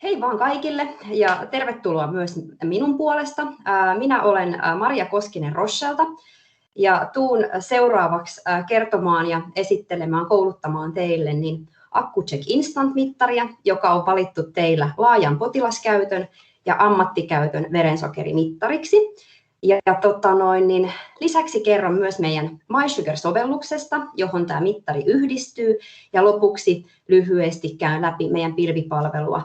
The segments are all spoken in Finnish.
Hei vaan kaikille ja tervetuloa myös minun puolesta. Minä olen Maria Koskinen Rochelta ja tuun seuraavaksi kertomaan ja esittelemään, kouluttamaan teille niin AccuCheck Instant-mittaria, joka on valittu teillä laajan potilaskäytön ja ammattikäytön verensokerittariksi. Lisäksi kerron myös meidän MySugar-sovelluksesta, johon tämä mittari yhdistyy, ja lopuksi lyhyesti käyn läpi meidän pilvipalvelua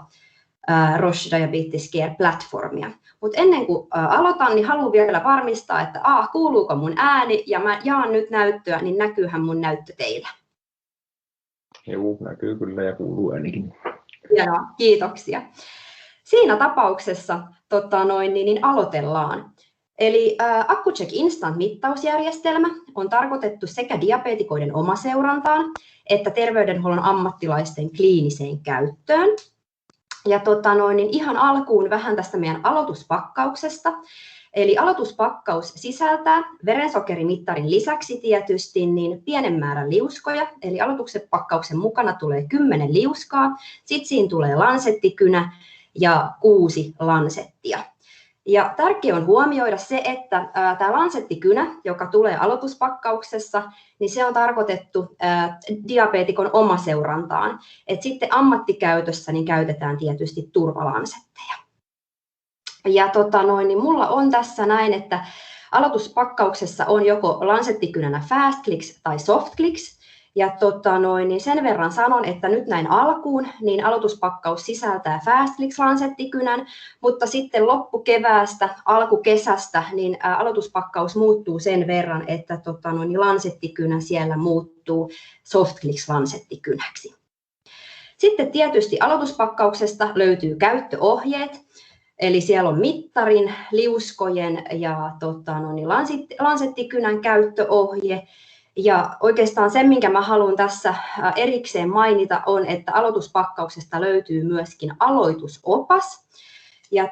Roche Diabetes Care-platformia. Mutta ennen kuin aloitan, niin haluan vielä varmistaa, että kuuluuko mun ääni, ja mä jaan nyt näyttöä, niin näkyyhän mun näyttö teillä? Joo, näkyy kyllä ja kuuluu äänikin. Joo, kiitoksia. Siinä tapauksessa aloitellaan. Eli AccuCheck Instant-mittausjärjestelmä on tarkoitettu sekä diabeetikoiden omaseurantaan että terveydenhuollon ammattilaisten kliiniseen käyttöön. Ja ihan alkuun vähän tästä meidän aloituspakkauksesta. Eli aloituspakkaus sisältää verensokerimittarin lisäksi tietysti niin pienen määrän liuskoja. Eli aloituspakkauksen mukana tulee 10 liuskaa, sitten siinä tulee lansettikynä ja 6 lansettia. Ja tärkeää on huomioida se, että tämä lansettikynä, joka tulee aloituspakkauksessa, niin se on tarkoitettu diabeetikon omaseurantaan. Et sitten ammattikäytössä niin käytetään tietysti turvalansetteja. Ja mulla on tässä näin, että aloituspakkauksessa on joko lansettikynänä FastClicks tai SoftClicks. Ja sen verran sanon, että nyt näin alkuun, niin aloituspakkaus sisältää FastClicks-lansettikynän, mutta sitten loppukeväästä, alkukesästä, niin aloituspakkaus muuttuu sen verran, että lansettikynä siellä muuttuu SoftClicks-lansettikynäksi. Sitten tietysti aloituspakkauksesta löytyy käyttöohjeet, eli siellä on mittarin, liuskojen ja lansettikynän käyttöohje. Ja oikeastaan se, minkä mä haluan tässä erikseen mainita, on, että aloituspakkauksesta löytyy myöskin aloitusopas. Ja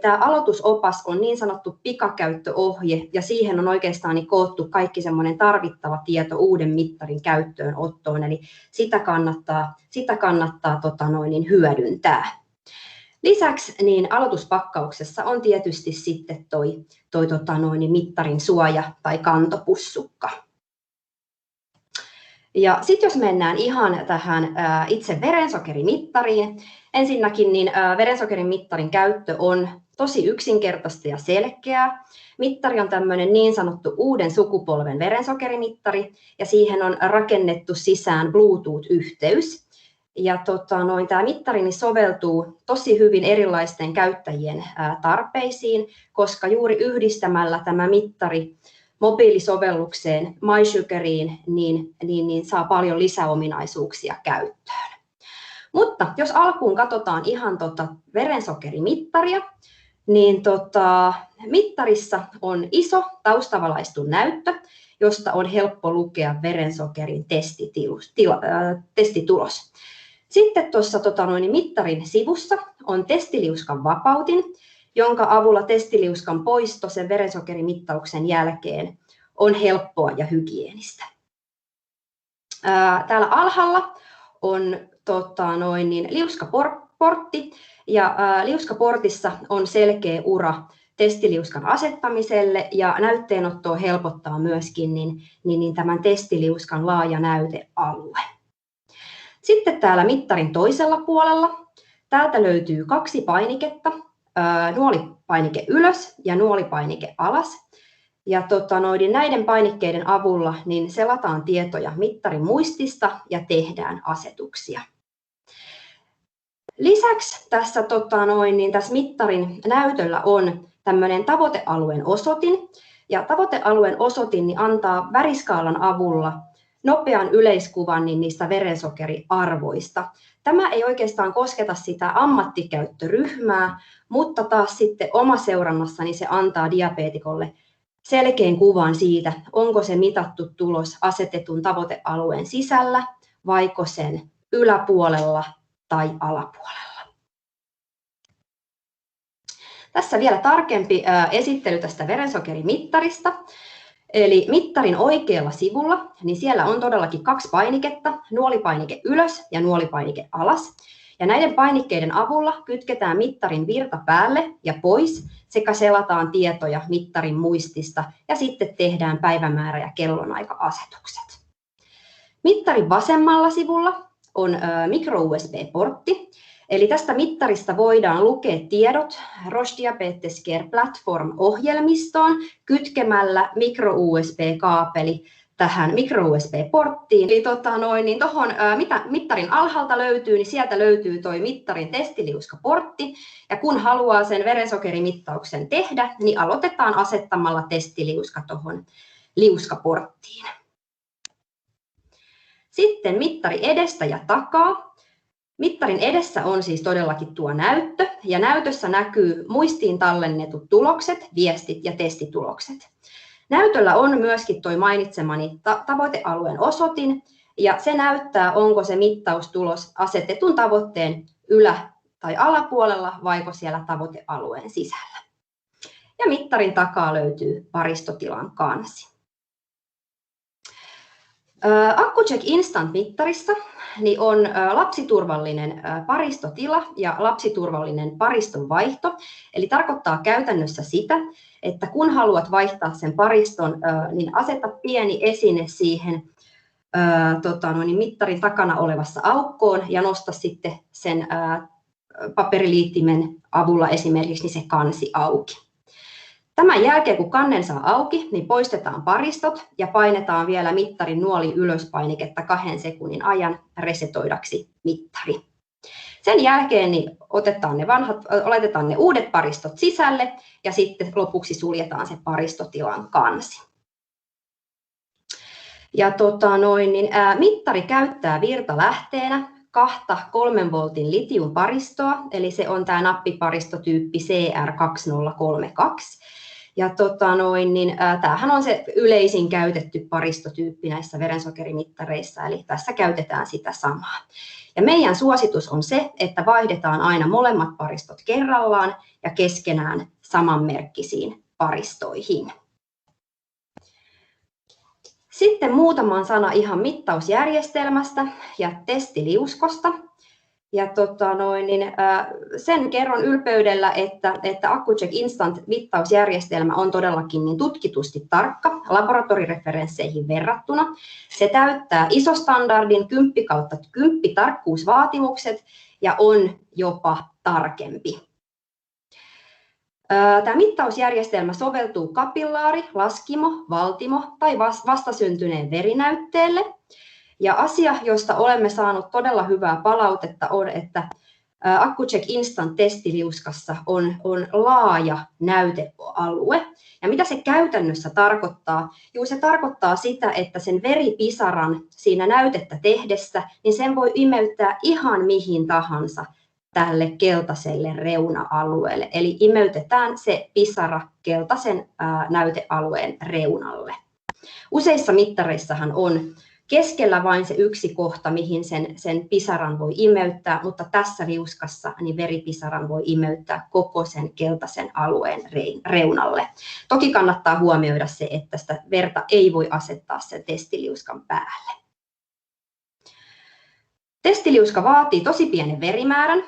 tämä aloitusopas on niin sanottu pikakäyttöohje, ja siihen on oikeastaan koottu kaikki semmoinen tarvittava tieto uuden mittarin käyttöönottoon, eli sitä kannattaa hyödyntää. Lisäksi niin aloituspakkauksessa on tietysti sitten toi mittarin suoja tai kantopussukka. Ja sitten jos mennään ihan tähän itse verensokerimittariin, ensinnäkin niin verensokerimittarin käyttö on tosi yksinkertaista ja selkeää. Mittari on tämmöinen niin sanottu uuden sukupolven verensokerimittari ja siihen on rakennettu sisään Bluetooth-yhteys. Ja tämä mittari niin soveltuu tosi hyvin erilaisten käyttäjien tarpeisiin, koska juuri yhdistämällä tämä mittari mobiilisovellukseen MySugariin, niin saa paljon lisäominaisuuksia käyttöön. Mutta jos alkuun katsotaan ihan verensokerimittaria, niin mittarissa on iso taustavalaistun näyttö, josta on helppo lukea verensokerin testitulos. Sitten tuossa mittarin sivussa on testiliuskan vapautin, jonka avulla testiliuskan poisto sen verensokerimittauksen jälkeen on helppoa ja hygienistä. Täällä alhaalla on liuskaportti ja liuskaportissa on selkeä ura testiliuskan asettamiselle ja näytteenottoa helpottaa myöskin tämän testiliuskan laaja näytealue. Sitten täällä mittarin toisella puolella täältä löytyy 2 painiketta. Nuolipainike ylös ja nuolipainike alas. Ja näiden painikkeiden avulla niin selataan tietoja mittarin muistista ja tehdään asetuksia. Lisäksi tässä, tässä mittarin näytöllä on tämmöinen tavoitealueen osoitin. Ja tavoitealueen osoitin niin antaa väriskaalan avulla nopean yleiskuvan niistä verensokeriarvoista. Tämä ei oikeastaan kosketa sitä ammattikäyttöryhmää, mutta taas sitten omaseurannassa niin se antaa diabeetikolle selkeän kuvan siitä, onko se mitattu tulos asetetun tavoitealueen sisällä, vaiko sen yläpuolella tai alapuolella. Tässä vielä tarkempi esittely tästä verensokerimittarista. Eli mittarin oikealla sivulla, niin siellä on todellakin 2 painiketta, nuolipainike ylös ja nuolipainike alas. Ja näiden painikkeiden avulla kytketään mittarin virta päälle ja pois sekä selataan tietoja mittarin muistista ja sitten tehdään päivämäärä- ja kellonaika-asetukset. Mittarin vasemmalla sivulla on micro-USB-portti, eli tästä mittarista voidaan lukea tiedot Roche Diabetes Care Platform-ohjelmistoon kytkemällä micro-USB-kaapeli tähän micro-USB-porttiin. Eli niin tuohon mitä mittarin alhaalta löytyy, niin sieltä löytyy tuo mittarin testiliuskaportti. Ja kun haluaa sen verensokerimittauksen tehdä, niin aloitetaan asettamalla testiliuska tuohon liuskaporttiin. Sitten mittari edestä ja takaa. Mittarin edessä on siis todellakin tuo näyttö, ja näytössä näkyy muistiin tallennetut tulokset, viestit ja testitulokset. Näytöllä on myöskin tuo mainitsemani tavoitealueen osoitin, ja se näyttää, onko se mittaustulos asetetun tavoitteen ylä- tai alapuolella, vaiko siellä tavoitealueen sisällä. Ja mittarin takaa löytyy paristotilan kansi. Accu-Check Instant-mittarissa niin on lapsiturvallinen paristotila ja lapsiturvallinen paristonvaihto. Eli tarkoittaa käytännössä sitä, että kun haluat vaihtaa sen pariston, niin aseta pieni esine siihen mittarin takana olevassa aukkoon ja nosta sitten sen paperiliittimen avulla esimerkiksi niin se kansi auki. Tämän jälkeen, kun kannen saa auki, niin poistetaan paristot ja painetaan vielä mittarin nuoli ylöspainiketta 2 sekunnin ajan resetoidaksi mittari. Sen jälkeen niin laitetaan ne uudet paristot sisälle ja sitten lopuksi suljetaan se paristotilan kansi. Ja mittari käyttää virtalähteenä 2 3 voltin litiumparistoa, eli se on tämä nappiparistotyyppi CR2032. Ja tämähän on se yleisin käytetty paristotyyppi näissä verensokerimittareissa, eli tässä käytetään sitä samaa. Ja meidän suositus on se, että vaihdetaan aina molemmat paristot kerrallaan ja keskenään samanmerkkisiin paristoihin. Sitten muutama sana ihan mittausjärjestelmästä ja testiliuskosta. Ja sen kerron ylpeydellä, että Accu-Check Instant-mittausjärjestelmä on todellakin niin tutkitusti tarkka laboratorireferensseihin verrattuna. Se täyttää ISO-standardin 10/10 tarkkuusvaatimukset ja on jopa tarkempi. Tämä mittausjärjestelmä soveltuu kapillaari-, laskimo-, valtimo- tai vastasyntyneen verinäytteelle. Ja asia, josta olemme saaneet todella hyvää palautetta, on, että Accu-Check Instant-testiliuskassa on laaja näytealue. Ja mitä se käytännössä tarkoittaa? Se tarkoittaa sitä, että sen veripisaran siinä näytettä tehdessä, niin sen voi imeyttää ihan mihin tahansa tälle keltaiselle reuna-alueelle. Eli imeytetään se pisara keltaisen näytealueen reunalle. Useissa mittareissahan on keskellä vain se yksi kohta, mihin sen pisaran voi imeyttää, mutta tässä liuskassa niin veripisaran voi imeyttää koko sen keltaisen alueen reunalle. Toki kannattaa huomioida se, että sitä verta ei voi asettaa sen testiliuskan päälle. Testiliuska vaatii tosi pienen verimäärän,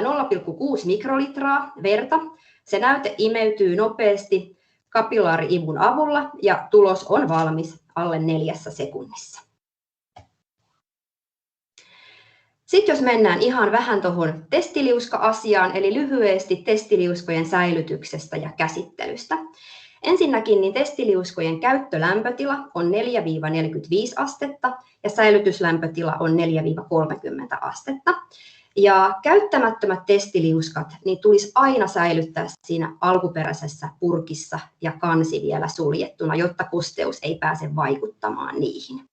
0,6 mikrolitraa verta. Se näyte imeytyy nopeasti kapillaari-ivun avulla ja tulos on valmis alle 4 sekunnissa. Sitten jos mennään ihan vähän tuohon testiliuska-asiaan, eli lyhyesti testiliuskojen säilytyksestä ja käsittelystä. Ensinnäkin niin testiliuskojen käyttölämpötila on 4-45 astetta ja säilytyslämpötila on 4-30 astetta. Ja käyttämättömät testiliuskat niin tulisi aina säilyttää siinä alkuperäisessä purkissa ja kansi vielä suljettuna, jotta kosteus ei pääse vaikuttamaan niihin.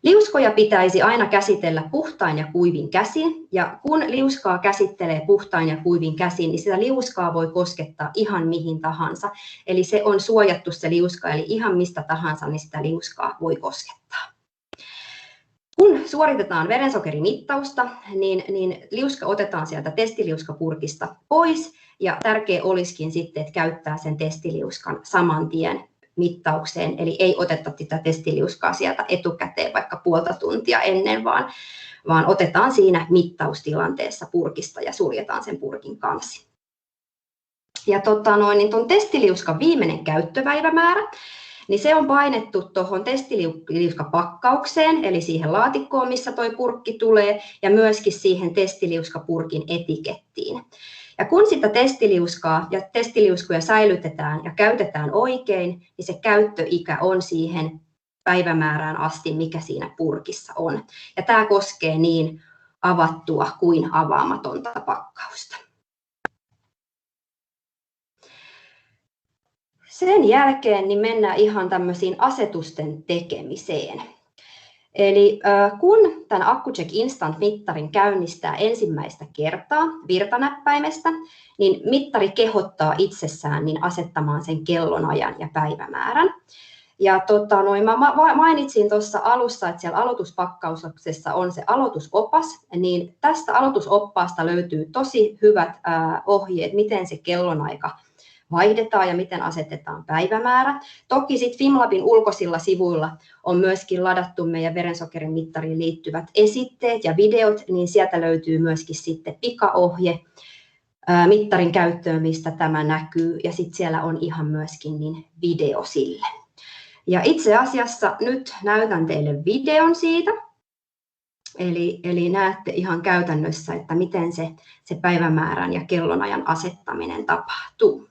Liuskoja pitäisi aina käsitellä puhtain ja kuivin käsin, ja kun liuskaa käsittelee puhtain ja kuivin käsin, niin sitä liuskaa voi koskettaa ihan mihin tahansa. Eli se on suojattu se liuska, eli ihan mistä tahansa niin sitä liuskaa voi koskettaa. Kun suoritetaan verensokerimittausta, niin liuska otetaan sieltä testiliuskapurkista pois, ja tärkeää olisikin sitten, että käyttää sen testiliuskan saman tien mittaukseen, eli ei oteta sitä testiliuskaa sieltä etukäteen vaikka puolta tuntia ennen, vaan otetaan siinä mittaustilanteessa purkista ja suljetaan sen purkin kansi. Ja tuon testiliuskan viimeinen käyttöpäivämäärä, niin se on painettu tuohon testiliuskapakkaukseen, eli siihen laatikkoon, missä tuo purkki tulee, ja myöskin siihen testiliuskapurkin etikettiin. Ja kun sitä testiliuskuja säilytetään ja käytetään oikein, niin se käyttöikä on siihen päivämäärään asti, mikä siinä purkissa on. Ja tämä koskee niin avattua kuin avaamatonta pakkausta. Sen jälkeen niin mennään ihan tämmöisiin asetusten tekemiseen. Eli kun tämän AccuCheck Instant-mittarin käynnistää ensimmäistä kertaa virtanäppäimestä, niin mittari kehottaa itsessään niin asettamaan sen kellonajan ja päivämäärän. Ja mä mainitsin tuossa alussa, että siellä aloituspakkauksessa on se aloitusopas, niin tästä aloitusoppaasta löytyy tosi hyvät ohjeet, miten se kellonaika vaihdetaan ja miten asetetaan päivämäärä. Toki sitten FimLabin ulkoisilla sivuilla on myöskin ladattu meidän verensokerin mittariin liittyvät esitteet ja videot, niin sieltä löytyy myöskin sitten pikaohje mittarin käyttöön, mistä tämä näkyy, ja sitten siellä on ihan myöskin niin video sille. Ja itse asiassa nyt näytän teille videon siitä, eli näette ihan käytännössä, että miten se päivämäärän ja kellonajan asettaminen tapahtuu.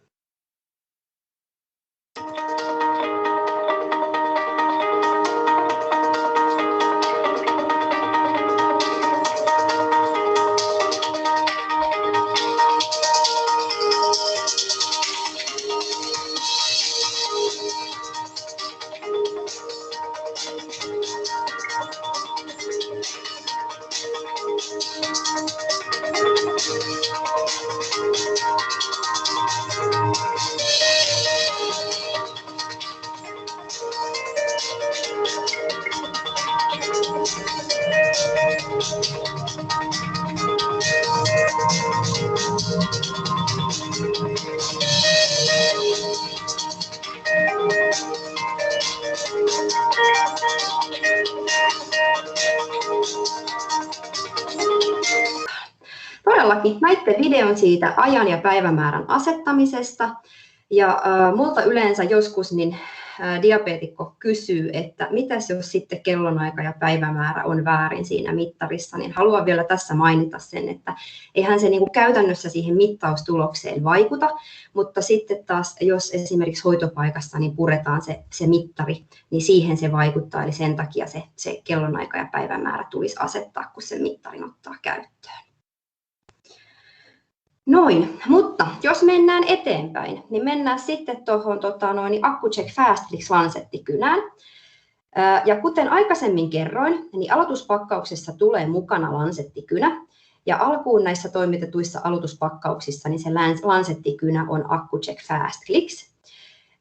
Todellakin näitte videon siitä ajan ja päivämäärän asettamisesta, ja multa yleensä joskus niin diabeetikko kysyy, että mitäs jos sitten kellonaika ja päivämäärä on väärin siinä mittarissa, niin haluan vielä tässä mainita sen, että eihän se niin käytännössä siihen mittaustulokseen vaikuta, mutta sitten taas jos esimerkiksi hoitopaikassa niin puretaan se mittari, niin siihen se vaikuttaa, eli sen takia se kellonaika ja päivämäärä tulisi asettaa, kun sen mittarin ottaa käyttöön. Noin, mutta jos mennään eteenpäin, niin mennään sitten tuohon AccuCheck FastFlix-lansettikynään. Ja kuten aikaisemmin kerroin, niin aloituspakkauksessa tulee mukana lansettikynä. Ja alkuun näissä toimitetuissa aloituspakkauksissa niin se lansettikynä on AccuCheck FastFlix.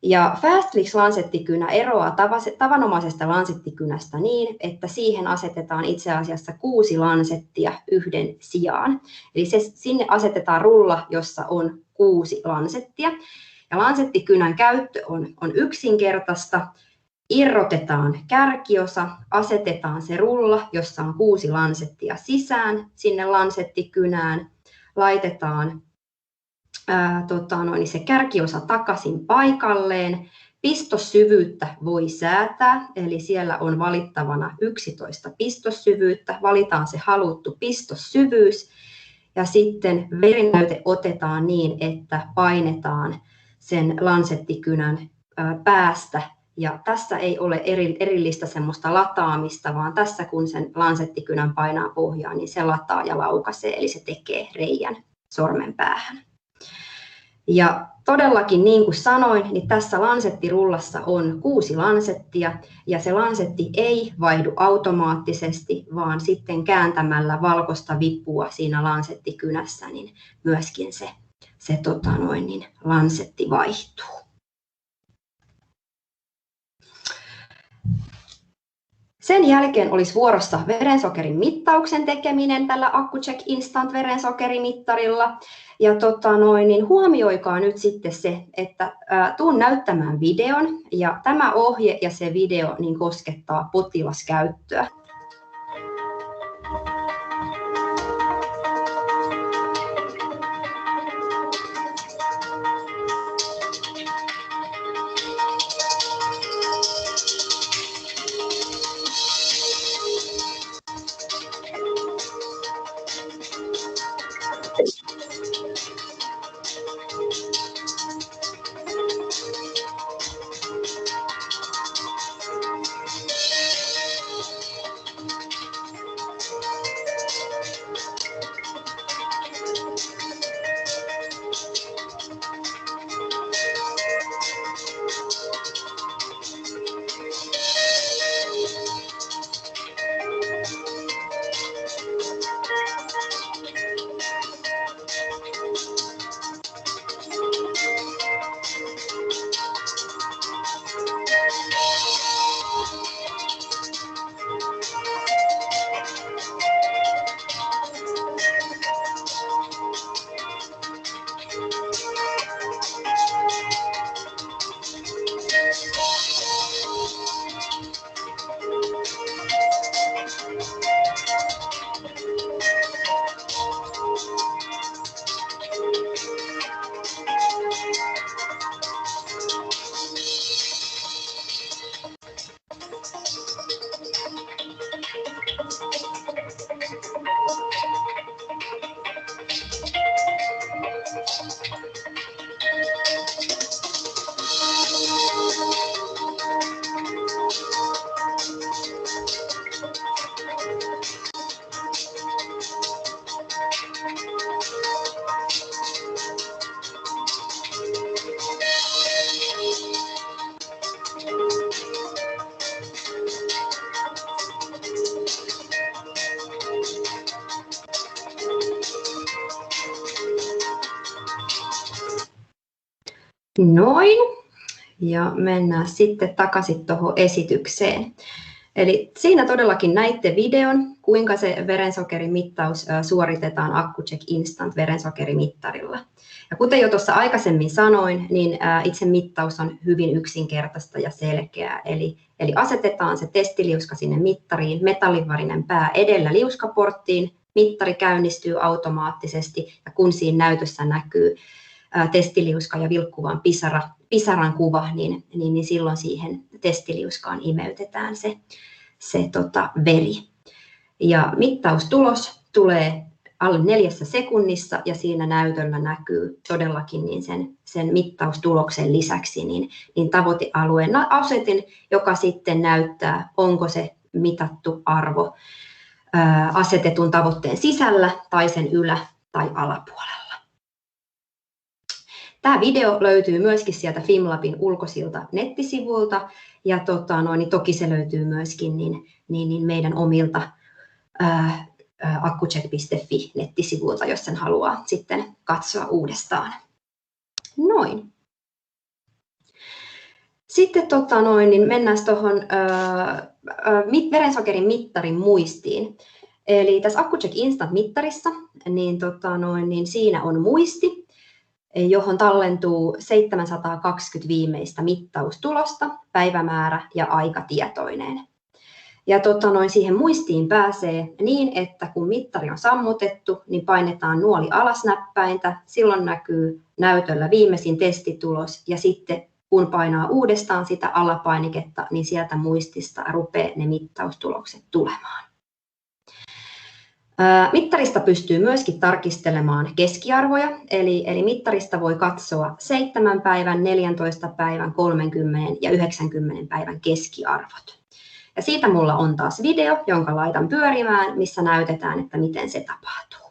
Ja FastFlix-lansettikynä eroaa tavanomaisesta lansettikynästä niin, että siihen asetetaan itse asiassa 6 lansettia yhden sijaan. Eli sinne asetetaan rulla, jossa on 6 lansettia. Ja lansettikynän käyttö on yksinkertaista. Irrotetaan kärkiosa, asetetaan se rulla, jossa on 6 lansettia sisään sinne lansettikynään, laitetaan se kärkiosa takaisin paikalleen. Pistossyvyyttä voi säätää, eli siellä on valittavana 11 pistossyvyyttä. Valitaan se haluttu pistossyvyys ja sitten verinäyte otetaan niin, että painetaan sen lansettikynän päästä. Ja tässä ei ole erillistä semmoista lataamista, vaan tässä kun sen lansettikynän painaa pohjaan, niin se lataa ja laukaisee, eli se tekee reiän sormen päähän. Ja todellakin niin kuin sanoin, niin tässä lansettirullassa on 6 lansettia ja se lansetti ei vaihdu automaattisesti, vaan sitten kääntämällä valkoista vipua siinä lansettikynässä, niin myöskin se lansetti vaihtuu. Sen jälkeen olisi vuorossa verensokerin mittauksen tekeminen tällä Accu-Chek Instant verensokerimittarilla. Ja niin huomioikaa nyt sitten se, että tuun näyttämään videon ja tämä ohje ja se video niin koskettaa potilaskäyttöä. Noin, ja mennään sitten takaisin tuohon esitykseen. Eli siinä todellakin näitte videon, kuinka se verensokerimittaus suoritetaan Accu-Chek Instant verensokerittarilla. Ja kuten jo tuossa aikaisemmin sanoin, niin itse mittaus on hyvin yksinkertaista ja selkeää. Eli asetetaan se testiliuska sinne mittariin, metallivarinen pää edellä liuskaporttiin, mittari käynnistyy automaattisesti ja kun siinä näytössä näkyy testiliuska ja vilkkuvan pisaran kuva, niin silloin siihen testiliuskaan imeytetään se veri. Ja mittaustulos tulee alle 4 sekunnissa ja siinä näytöllä näkyy todellakin niin sen mittaustuloksen lisäksi niin tavoitealueen asetin, joka sitten näyttää, onko se mitattu arvo asetetun tavoitteen sisällä tai sen ylä- tai alapuolella. Tämä video löytyy myöskin sieltä FimLabin ulkoisilta nettisivuilta ja toki se löytyy myöskin niin meidän omilta accucheck.fi nettisivuilta, jos sen haluaa sitten katsoa uudestaan. Noin. Sitten niin mennään tuohon verensokerin mittarin muistiin. Eli tässä Accu-Chek Instant-mittarissa niin siinä on muisti, johon tallentuu 720 viimeistä mittaustulosta, päivämäärä ja aikatietoineen. Ja siihen muistiin pääsee niin, että kun mittari on sammutettu, niin painetaan nuoli alasnäppäintä, silloin näkyy näytöllä viimeisin testitulos ja sitten kun painaa uudestaan sitä alapainiketta, niin sieltä muistista rupeaa ne mittaustulokset tulemaan. Mittarista pystyy myöskin tarkistelemaan keskiarvoja, eli mittarista voi katsoa 7 päivän, 14 päivän, 30 ja 90 päivän keskiarvot. Ja siitä mulla on taas video, jonka laitan pyörimään, missä näytetään, että miten se tapahtuu.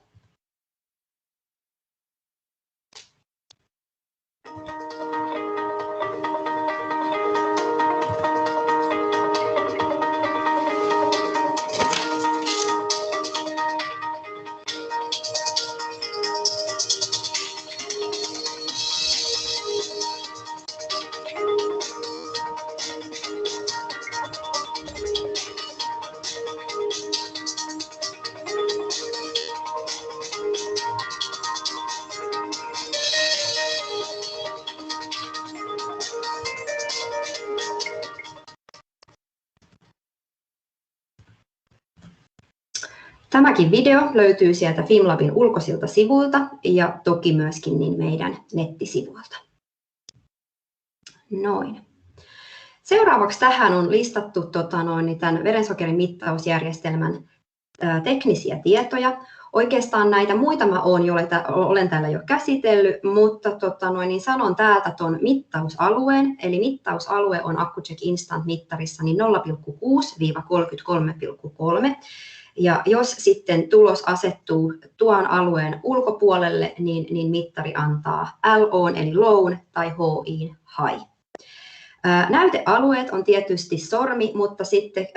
Tämäkin video löytyy sieltä Fimlabin ulkoisilta sivuilta ja toki myöskin niin meidän nettisivuilta. Noin. Seuraavaksi tähän on listattu tämän verensokerin mittausjärjestelmän teknisiä tietoja. Oikeastaan näitä muita mä olen täällä jo käsitellyt, mutta niin sanon täältä tuon mittausalueen. Eli mittausalue on Accu-Chek Instant-mittarissa niin 0,6–33,3. Ja jos sitten tulos asettuu tuon alueen ulkopuolelle, niin mittari antaa LO eli low tai HI high. Näytealueet on tietysti sormi, mutta sitten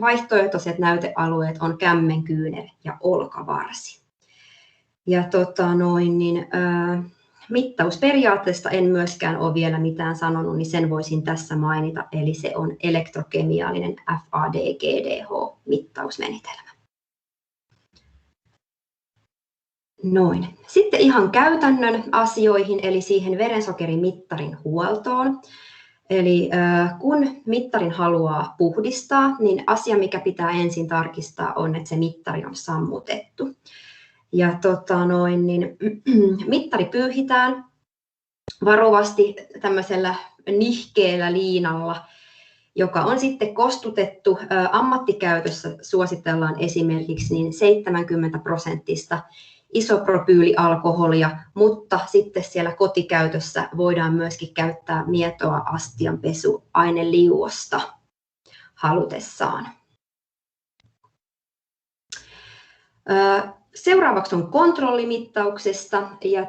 vaihtoehtoiset näytealueet on kämmen, kyynär ja olkavarsi. Ja mittausperiaatteesta en myöskään ole vielä mitään sanonut, niin sen voisin tässä mainita, eli se on elektrokemiallinen FAD-GDH-mittausmenetelmä. Noin. Sitten ihan käytännön asioihin, eli siihen verensokerimittarin huoltoon. Eli kun mittarin haluaa puhdistaa, niin asia, mikä pitää ensin tarkistaa, on, että se mittari on sammutettu. Ja mittari pyyhitään varovasti tämmöisellä nihkeellä liinalla, joka on sitten kostutettu. Ammattikäytössä suositellaan esimerkiksi niin 70% isopropyylialkoholia, mutta sitten siellä kotikäytössä voidaan myöskin käyttää mietoa astianpesuaineliuosta halutessaan. Seuraavaksi on kontrollimittauksesta. Ja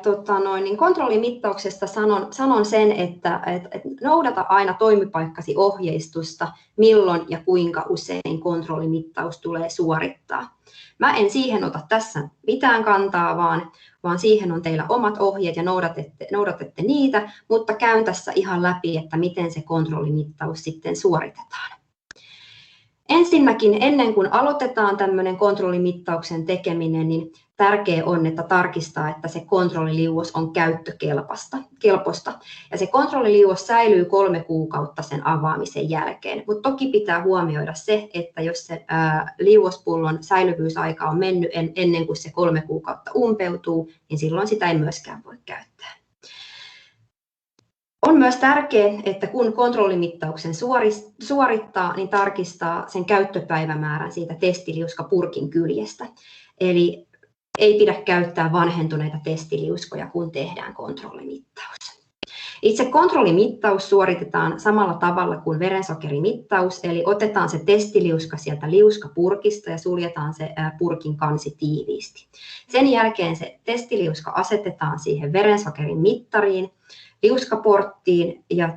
kontrollimittauksesta sanon sen, että noudata aina toimipaikkasi ohjeistusta, milloin ja kuinka usein kontrollimittaus tulee suorittaa. Mä en siihen ota tässä mitään kantaa, vaan siihen on teillä omat ohjeet ja noudatette niitä, mutta käyn tässä ihan läpi, että miten se kontrollimittaus sitten suoritetaan. Ensinnäkin ennen kuin aloitetaan tämmöinen kontrollimittauksen tekeminen, niin tärkeää on, että tarkistaa, että se kontrolliliuos on käyttökelpoista. Ja se kontrolliliuos säilyy 3 kuukautta sen avaamisen jälkeen. Mutta toki pitää huomioida se, että jos se liuospullon säilyvyysaika on mennyt ennen kuin se 3 kuukautta umpeutuu, niin silloin sitä ei myöskään voi käyttää. On myös tärkeää, että kun kontrollimittauksen suorittaa, niin tarkistaa sen käyttöpäivämäärän siitä testiliuskapurkin kyljestä. Eli ei pidä käyttää vanhentuneita testiliuskoja, kun tehdään kontrollimittaus. Itse kontrollimittaus suoritetaan samalla tavalla kuin verensokerimittaus, eli otetaan se testiliuska sieltä liuskapurkista ja suljetaan se purkin kansi tiiviisti. Sen jälkeen se testiliuska asetetaan siihen verensokerin mittariin, liuskaporttiin ja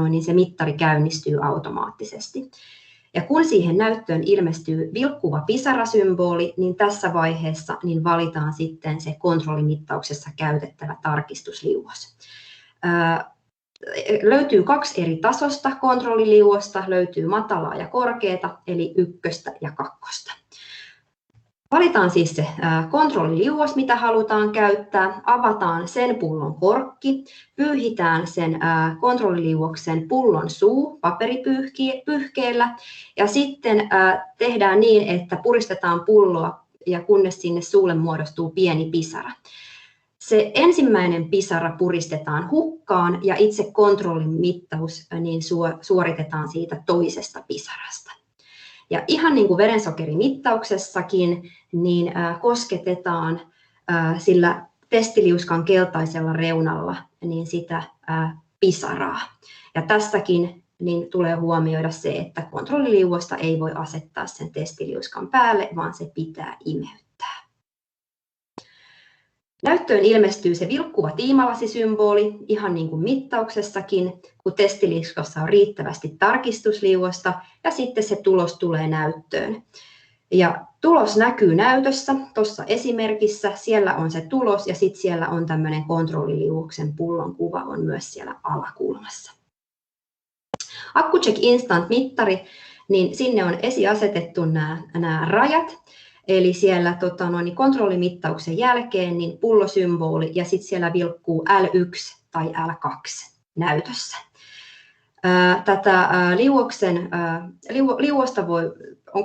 niin se mittari käynnistyy automaattisesti. Ja kun siihen näyttöön ilmestyy vilkkuva pisarasymboli, niin tässä vaiheessa niin valitaan sitten se kontrollimittauksessa käytettävä tarkistusliuos. Löytyy 2 eri tasosta kontrolliliuosta, löytyy matalaa ja korkeata, eli 1 ja 2. Valitaan siis se kontrolliliuos, mitä halutaan käyttää, avataan sen pullon korkki, pyyhitään sen kontrolliliuoksen pullon suu paperipyyhkeellä ja sitten tehdään niin, että puristetaan pulloa ja kunnes sinne suulle muodostuu pieni pisara. Se ensimmäinen pisara puristetaan hukkaan ja itse kontrollimittaus niin suoritetaan siitä toisesta pisarasta. Ja ihan niin kuin verensokerimittauksessakin, niin kosketetaan sillä testiliuskan keltaisella reunalla niin sitä pisaraa. Ja tässäkin niin tulee huomioida se, että kontrolliliuosta ei voi asettaa sen testiliuskan päälle, vaan se pitää imeyttää. Näyttöön ilmestyy se vilkkuva tiimalasisymboli, ihan niin kuin mittauksessakin, kun testiliuskassa on riittävästi tarkistusliuosta ja sitten se tulos tulee näyttöön. Ja tulos näkyy näytössä, tuossa esimerkissä, siellä on se tulos ja sitten siellä on tämmöinen kontrolliliuoksen pullon kuva on myös siellä alakulmassa. Accu-Chek Instant-mittari, niin sinne on esiasetettu nämä rajat. Eli siellä kontrollimittauksen jälkeen niin pullosymboli ja sitten siellä vilkkuu L1 tai L2 näytössä. Tätä liuosta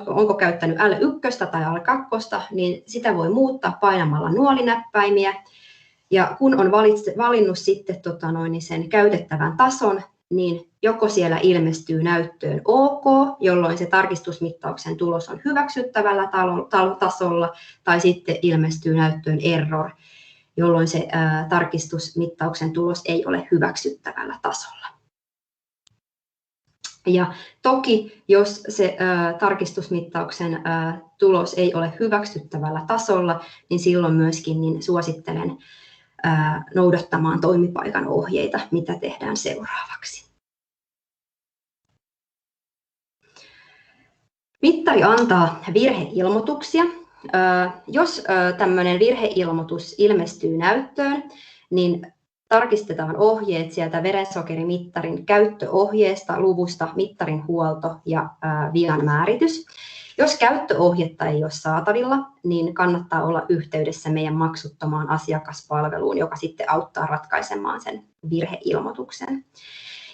onko käyttänyt L1 tai L2, niin sitä voi muuttaa painamalla nuolinäppäimiä. Ja kun on valinnut sitten sen käytettävän tason, niin joko siellä ilmestyy näyttöön OK, jolloin se tarkistusmittauksen tulos on hyväksyttävällä tasolla, tai sitten ilmestyy näyttöön error, jolloin se tarkistusmittauksen tulos ei ole hyväksyttävällä tasolla. Ja toki, jos se tarkistusmittauksen tulos ei ole hyväksyttävällä tasolla, niin silloin myöskin suosittelen noudattamaan toimipaikan ohjeita, mitä tehdään seuraavaksi. Mittari antaa virheilmoituksia. Jos tämmöinen virheilmoitus ilmestyy näyttöön, niin tarkistetaan ohjeet sieltä verensokerimittarin käyttöohjeesta, luvusta, mittarin huolto ja vian määritys. Jos käyttöohjetta ei ole saatavilla, niin kannattaa olla yhteydessä meidän maksuttomaan asiakaspalveluun, joka sitten auttaa ratkaisemaan sen virheilmoituksen.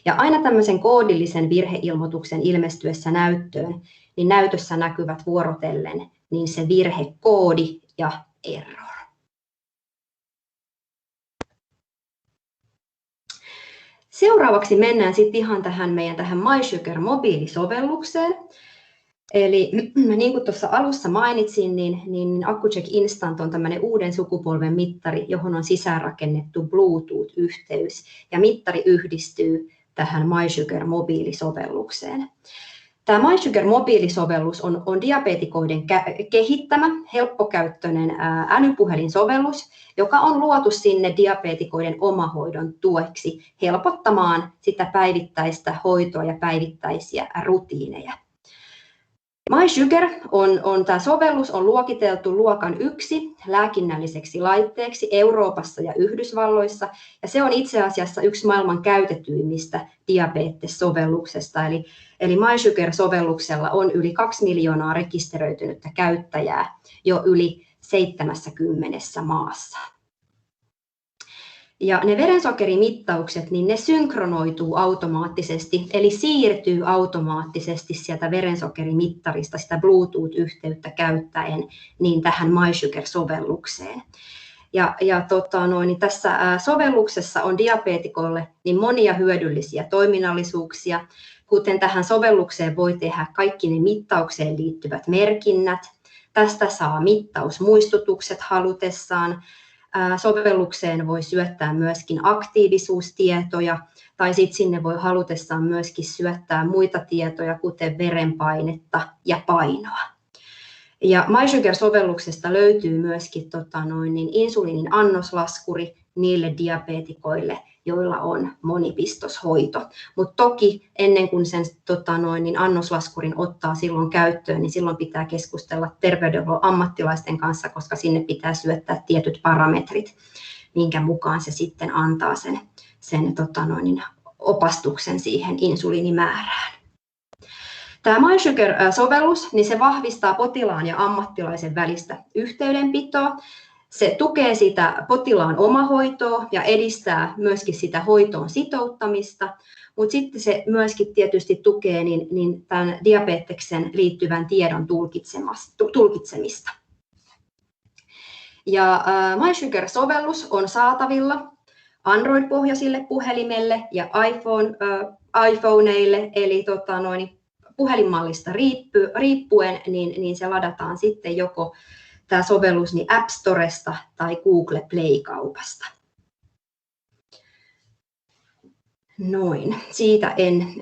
Ja aina tämmöisen koodillisen virheilmoituksen ilmestyessä näyttöön, niin näytössä näkyvät vuorotellen niin se virhekoodi ja error. Seuraavaksi mennään sitten ihan tähän MySugar mobiilisovellukseen. Eli niin kuin tuossa alussa mainitsin, niin AccuCheck Instant on tämmöinen uuden sukupolven mittari, johon on sisäänrakennettu Bluetooth-yhteys, ja mittari yhdistyy tähän MySugar mobiilisovellukseen. Tämä MySugar mobiilisovellus on diabeetikoiden kehittämä, helppokäyttöinen älypuhelinsovellus, joka on luotu sinne diabeetikoiden omahoidon tueksi helpottamaan sitä päivittäistä hoitoa ja päivittäisiä rutiineja. MySugar tämä sovellus on luokiteltu luokan 1 lääkinnälliseksi laitteeksi Euroopassa ja Yhdysvalloissa, ja se on itse asiassa yksi maailman käytetyimmistä diabetes-sovelluksesta, eli MySugar-sovelluksella on yli 2 miljoonaa rekisteröitynyttä käyttäjää jo yli 70 maassa. Ja ne verensokerimittaukset, niin ne synkronoituu automaattisesti, eli siirtyy automaattisesti sieltä verensokerimittarista sitä Bluetooth-yhteyttä käyttäen niin tähän MySugar-sovellukseen. Niin tässä sovelluksessa on diabeetikolle niin monia hyödyllisiä toiminnallisuuksia, kuten tähän sovellukseen voi tehdä kaikki ne mittaukseen liittyvät merkinnät. Tästä saa mittausmuistutukset halutessaan. Sovellukseen voi syöttää myöskin aktiivisuustietoja, tai sitten sinne voi halutessaan myöskin syöttää muita tietoja, kuten verenpainetta ja painoa. Ja MySugar-sovelluksesta löytyy myöskin insuliinin annoslaskuri niille diabeetikoille, joilla on monipistoshoito. Mutta toki ennen kuin sen annoslaskurin ottaa silloin käyttöön, niin silloin pitää keskustella terveydenhuollon ammattilaisten kanssa, koska sinne pitää syöttää tietyt parametrit, minkä mukaan se sitten antaa sen opastuksen siihen insuliinimäärään. Tämä MySugar-sovellus, niin se vahvistaa potilaan ja ammattilaisen välistä yhteydenpitoa. Se tukee sitä potilaan omahoitoa ja edistää myöskin sitä hoitoon sitouttamista, mutta sitten se myöskin tietysti tukee tämän diabeteksen liittyvän tiedon tulkitsemista. Ja MySugar-sovellus on saatavilla Android-pohjaisille puhelimelle ja iPhoneille, eli puhelinmallista riippuen, niin se ladataan sitten joko tämä sovellus niin App Storesta tai Google Play-kaupasta. Noin, siitä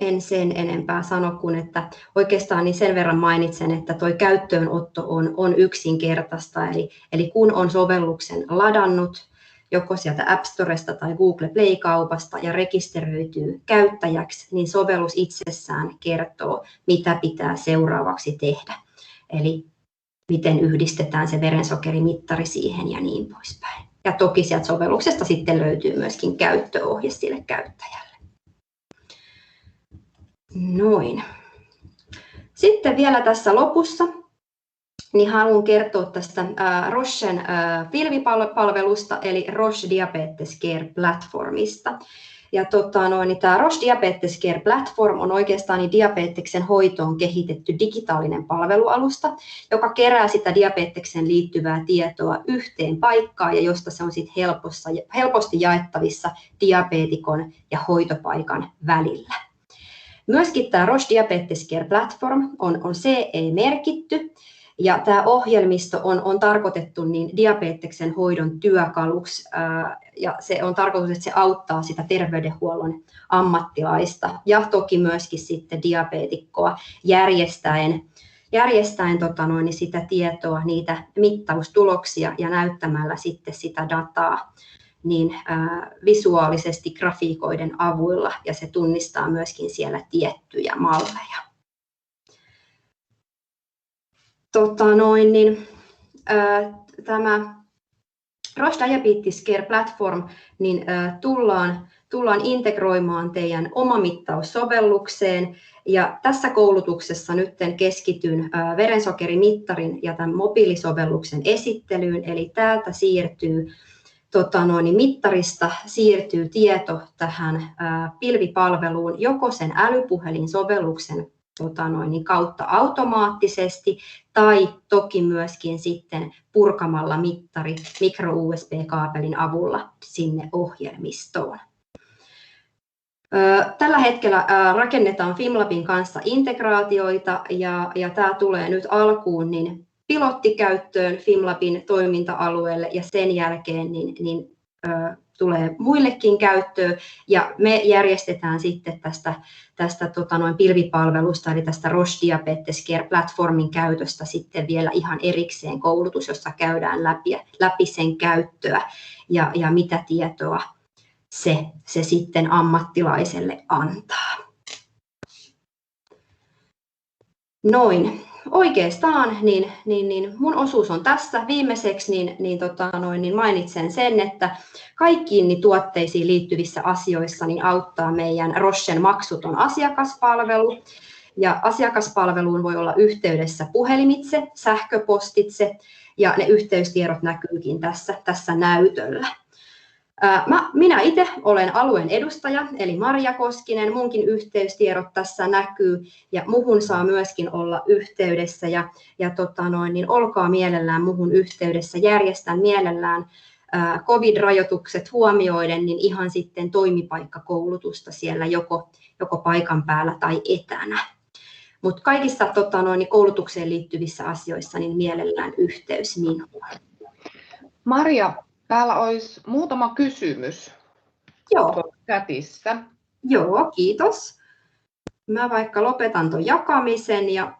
en sen enempää sano kuin, että oikeastaan niin sen verran mainitsen, että tuo käyttöönotto on yksinkertaista, eli kun on sovelluksen ladannut joko sieltä App Storesta tai Google Play-kaupasta ja rekisteröityy käyttäjäksi, niin sovellus itsessään kertoo, mitä pitää seuraavaksi tehdä. Eli miten yhdistetään se verensokerimittari siihen ja niin poispäin. Ja toki sieltä sovelluksesta sitten löytyy myöskin käyttöohje sille käyttäjälle. Noin. Sitten vielä tässä lopussa niin haluan kertoa tästä Rochen pilvipalvelusta, eli Roche Diabetes Care Platformista. Ja tämä Roche Diabetes Care Platform on oikeastaan niin diabeteksen hoitoon kehitetty digitaalinen palvelualusta, joka kerää sitä diabetekseen liittyvää tietoa yhteen paikkaan ja josta se on sit helposti jaettavissa diabeetikon ja hoitopaikan välillä. Myöskin tämä Roche Diabetes Care Platform on CE-merkitty ja tämä ohjelmisto on tarkoitettu niin diabeteksen hoidon työkaluksi ja se on tarkoitus, että se auttaa sitä terveydenhuollon ammattilaista ja toki myöskin sitten diabeetikkoa järjestäen sitä tietoa, niitä mittaustuloksia ja näyttämällä sitten sitä dataa niin visuaalisesti grafiikoiden avulla ja se tunnistaa myöskin siellä tiettyjä malleja. Tämä Roche Diabetes Care Platform niin, tullaan integroimaan teidän omamittaussovellukseen ja tässä koulutuksessa nyt keskityn verensokerimittarin ja tämän mobiilisovelluksen esittelyyn, eli täältä siirtyy mittarista siirtyy tieto tähän pilvipalveluun joko sen älypuhelinsovelluksen kautta automaattisesti tai toki myöskin sitten purkamalla mittari micro-USB-kaapelin avulla sinne ohjelmistoon. Tällä hetkellä rakennetaan Fimlabin kanssa integraatioita ja tämä tulee nyt alkuun niin pilottikäyttöön Fimlabin toiminta-alueelle ja sen jälkeen tulee muillekin käyttöön ja me järjestetään sitten tästä pilvipalvelusta eli tästä Roche Diabetes Care Platformin käytöstä sitten vielä ihan erikseen koulutus, jossa käydään läpi sen käyttöä ja mitä tietoa se sitten ammattilaiselle antaa. Noin. Oikeastaan niin mun osuus on tässä. Viimeiseksi niin mainitsen sen, että kaikkiin tuotteisiin liittyvissä asioissa niin auttaa meidän Rochen maksuton asiakaspalvelu. Ja asiakaspalveluun voi olla yhteydessä puhelimitse, sähköpostitse ja ne yhteystiedot näkyykin tässä näytöllä. Minä itse olen alueen edustaja, eli Marja Koskinen. Munkin yhteystiedot tässä näkyy ja muhun saa myöskin olla yhteydessä niin olkaa mielellään muhun yhteydessä. Järjestän mielellään COVID-rajoitukset huomioiden niin ihan sitten toimipaikkakoulutusta siellä joko paikan päällä tai etänä. Mutta kaikissa koulutukseen liittyvissä asioissa niin mielellään yhteys minuun. Marja, täällä olisi muutama kysymys. Joo. Chatissa. Joo, kiitos. Mä vaikka lopetan tuon jakamisen ja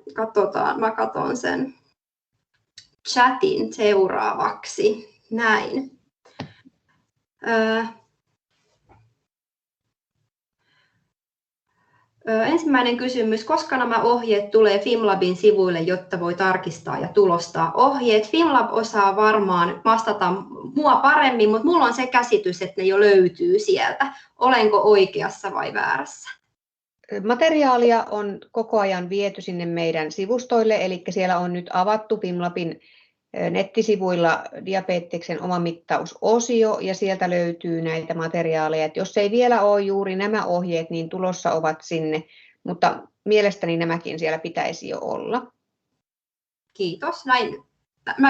mä katson sen chatin seuraavaksi. Näin. Ensimmäinen kysymys, koska nämä ohjeet tulee Fimlabin sivuille, jotta voi tarkistaa ja tulostaa ohjeet? Fimlab osaa varmaan vastata mua paremmin, mutta mulla on se käsitys, että ne jo löytyy sieltä. Olenko oikeassa vai väärässä? Materiaalia on koko ajan viety sinne meidän sivustoille, eli siellä on nyt avattu Fimlabin nettisivuilla diabeteksen omamittausosio ja sieltä löytyy näitä materiaaleja. Et jos ei vielä ole juuri nämä ohjeet, niin tulossa ovat sinne, mutta mielestäni nämäkin siellä pitäisi jo olla. Kiitos.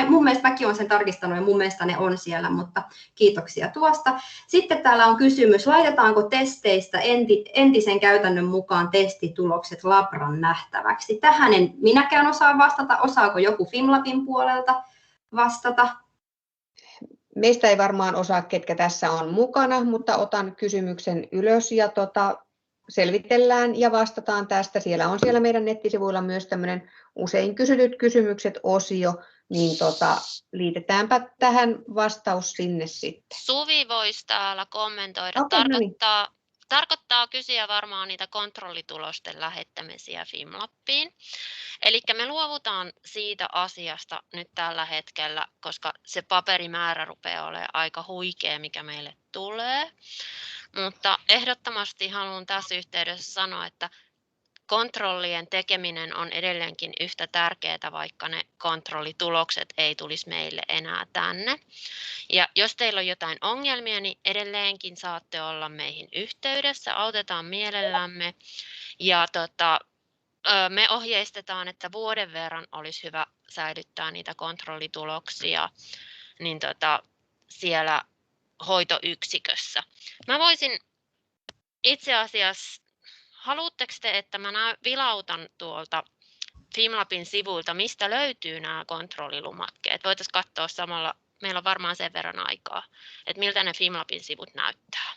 Mun mielestä mäkin olen sen tarkistanut ja mun mielestä ne on siellä, mutta kiitoksia tuosta. Sitten täällä on kysymys, laitetaanko testeistä entisen käytännön mukaan testitulokset Labran nähtäväksi? Tähän en minäkään osaa vastata. Osaako joku Fimlabin puolelta vastata? Meistä ei varmaan osaa, ketkä tässä on mukana, mutta otan kysymyksen ylös ja selvitellään ja vastataan tästä. Siellä on siellä meidän nettisivuilla myös tämmöinen usein kysytyt kysymykset -osio, niin liitetäänpä tähän vastaus sinne sitten. Suvi voisi täällä kommentoida. Okay, Tarkoittaa kysyä varmaan niitä kontrollitulosten lähettämisiä Fimlabiin. Eli me luovutaan siitä asiasta nyt tällä hetkellä, koska se paperimäärä rupeaa olemaan aika huikea, mikä meille tulee. Mutta ehdottomasti haluan tässä yhteydessä sanoa, että kontrollien tekeminen on edelleenkin yhtä tärkeää, vaikka ne kontrollitulokset ei tulisi meille enää tänne. Ja jos teillä on jotain ongelmia, niin edelleenkin saatte olla meihin yhteydessä, autetaan mielellämme. Ja me ohjeistetaan, että vuoden verran olisi hyvä säilyttää niitä kontrollituloksia niin siellä hoitoyksikössä. Mä voisin itse asiassa, haluatteko te, että mä vilautan tuolta Fimlabin sivuilta, mistä löytyy nämä kontrollilomakkeet? Voitaisiin katsoa samalla, meillä on varmaan sen verran aikaa, että miltä ne Fimlabin sivut näyttää.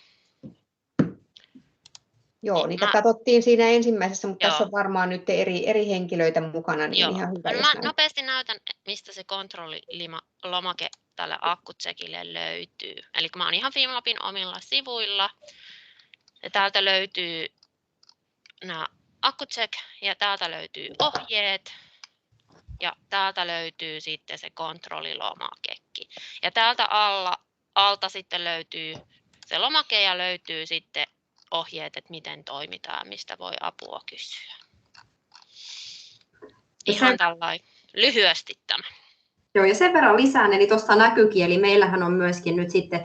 Joo, niitä katsottiin siinä ensimmäisessä, mutta Joo. tässä on varmaan nyt eri henkilöitä mukana, niin Joo. ihan hyvä. Mä nopeasti näytän, mistä se kontrollilomake tälle AccuCheckille löytyy. Eli mä oon ihan Fimlabin omilla sivuilla. Ja täältä löytyy nämä AccuCheck ja täältä löytyy ohjeet. Ja täältä löytyy sitten se kontrollilomakekin. Ja täältä alta sitten löytyy se lomake ja löytyy sitten ohjeet, että miten toimitaan, mistä voi apua kysyä. Ihan tällainen lyhyesti tämä. Joo, ja sen verran lisään, eli tuossa näkyykin, eli meillähän on myöskin nyt sitten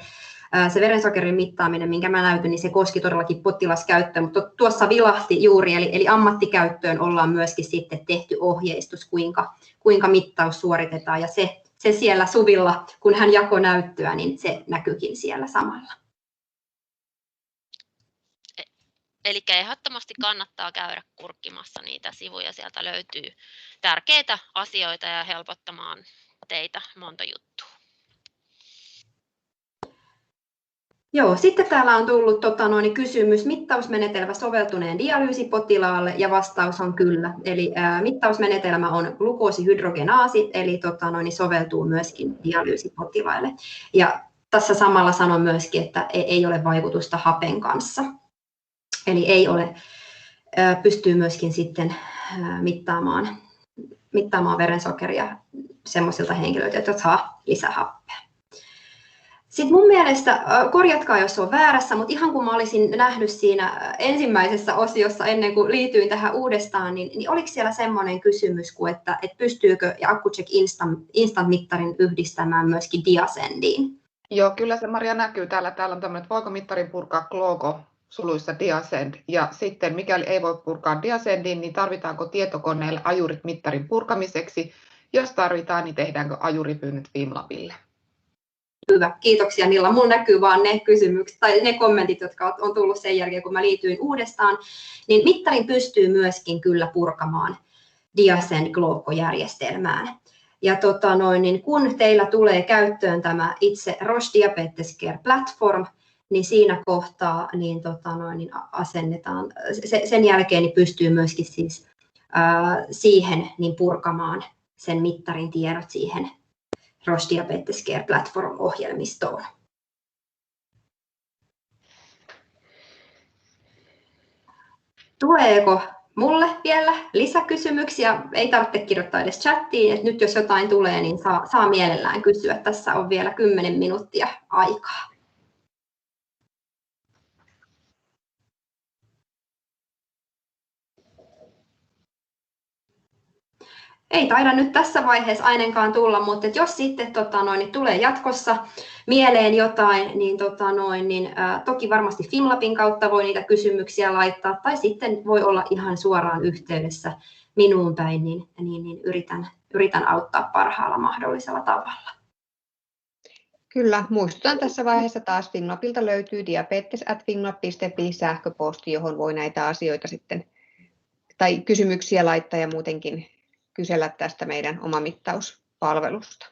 se verensokerin mittaaminen, minkä mä näytin, niin se koski todellakin potilaskäyttöön, mutta tuossa vilahti juuri, eli ammattikäyttöön ollaan myöskin sitten tehty ohjeistus, kuinka mittaus suoritetaan, ja se siellä Suvilla, kun hän jakoi näyttöä, niin se näkyykin siellä samalla. Eli ehdottomasti kannattaa käydä kurkkimassa niitä sivuja, sieltä löytyy tärkeitä asioita ja helpottamaan teitä monta juttua. Joo, sitten täällä on tullut kysymys, mittausmenetelmä soveltuneen dialyysipotilaalle, ja vastaus on kyllä. Eli mittausmenetelmä on glukoosihydrogenaasi, eli soveltuu myöskin dialyysipotilaille. Ja tässä samalla sanon myöskin, että ei ole vaikutusta hapen kanssa. Eli ei ole, pystyy myöskin sitten mittaamaan verensokeria semmoisilta henkilöiltä, jotka saa lisähappea. Sitten mun mielestä, korjatkaa jos on väärässä, mutta ihan kun mä olisin nähnyt siinä ensimmäisessä osiossa ennen kuin liityin tähän uudestaan, niin oliko siellä semmoinen kysymys, että pystyykö AccuCheck Instant-mittarin yhdistämään myöskin Diasendiin? Joo, kyllä se Maria näkyy täällä. Täällä on tämmöinen, että voiko mittarin purkaa Gloco suluissa Diasend, ja sitten mikäli ei voi purkaa Diasendiin, niin tarvitaanko tietokoneelle ajurit mittarin purkamiseksi? Jos tarvitaan, niin tehdäänkö ajuripyynnöt Fimlabille? Hyvä, kiitoksia Nilla. Mulla näkyy vaan ne kysymykset tai ne kommentit, jotka on tullut sen jälkeen, kun mä liityin uudestaan. Niin mittarin pystyy myöskin kyllä purkamaan Diasend Gloco-järjestelmään. Ja niin kun teillä tulee käyttöön tämä itse Roche Diabetes Care Platform, niin siinä kohtaa niin asennetaan, sen jälkeen niin pystyy myöskin siis, siihen niin purkamaan sen mittarin tiedot siihen Roche Diabetes Care Platform-ohjelmistoon. Tuleeko mulle vielä lisäkysymyksiä? Ei tarvitse kirjoittaa edes chattiin, että nyt jos jotain tulee, niin saa mielellään kysyä. Tässä on vielä 10 minuuttia aikaa. Ei taida nyt tässä vaiheessa ainakaan tulla, mutta jos sitten niin tulee jatkossa mieleen jotain, niin, toki varmasti Fimlabin kautta voi niitä kysymyksiä laittaa, tai sitten voi olla ihan suoraan yhteydessä minuun päin, niin yritän auttaa parhaalla mahdollisella tavalla. Kyllä, muistutan tässä vaiheessa taas, Fimlabilta löytyy diabetes@fimlab.fi sähköposti, johon voi näitä asioita sitten, tai kysymyksiä laittaa ja muutenkin kysellä tästä meidän omamittauspalvelusta.